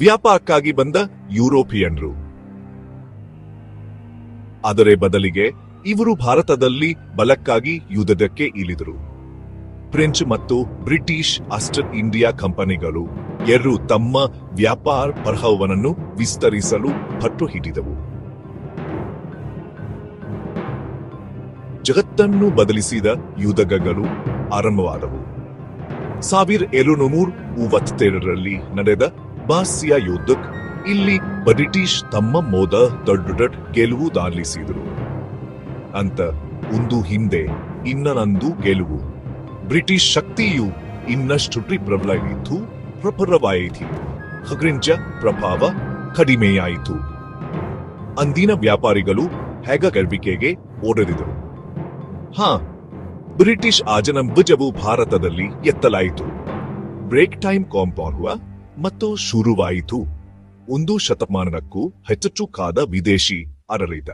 ವ್ಯಾಪಾರಕ್ಕಾಗಿ ಬಂದ ಯುರೋಪಿಯನ್ರು. ಅದರ ಬದಲಿಗೆ ಇವರು ಭಾರತದಲ್ಲಿ ಬಲಕ್ಕಾಗಿ ಯುದ್ಧಕ್ಕೆ ಇಳಿದರು. ಫ್ರೆಂಚ್ ಮತ್ತು ಬ್ರಿಟಿಷ್ ಈಸ್ಟ್ ಇಂಡಿಯಾ ಕಂಪನಿಗಳು ಎರಡೂ ತಮ್ಮ ವ್ಯಾಪಾರ ಪ್ರಭಾವವನ್ನು ವಿಸ್ತರಿಸಲು ಪಟ್ಟು ಹಿಡಿದವು. ಜಗತ್ತನ್ನು ಬದಲಿಸಿದ ಯುದ್ಧಗಳು ಆರಂಭವಾದವು. 1752ರಲ್ಲಿ ನಡೆದ ಬಾಸಿಯಾ ಯುದ್ಧ ಇಲ್ಲಿ ಬ್ರಿಟಿಷ್ ತಮ್ಮ ದೊಡ್ಡ ಗೆಲುವು ದಾಖಲಿಸಿದರು. ಅಂತ ಒಂದು ಹಿಂದೆ ಇನ್ನೊಂದು ಗೆಲುವು. ಬ್ರಿಟಿಷ್ ಶಕ್ತಿಯು ಇನ್ನಷ್ಟು ಪ್ರಬಲವಾಯಿತು. ಫ್ರೆಂಚ್ ಪ್ರಭಾವ ಕಡಿಮೆಯಾಯಿತು. ಅಂದಿನ ವ್ಯಾಪಾರಿಗಳು ಹೆಗರಿಕೆಗೆ ಓಡದಿದರು. ಬ್ರಿಟಿಷ್ ಆಜನಭುಜವು ಭಾರತದಲ್ಲಿ ಎತ್ತಲಾಯಿತು. ಬ್ರೇಕ್ ಟೈಮ್ ಕಾಂಪೌಂಡ್ ಮತ್ತು ಶುರುವಾಯಿತು 1 ಶತಮಾನಕ್ಕೂ ಹೆಚ್ಚು ಕಾದ ವಿದೇಶಿ ಆಡಳಿತ.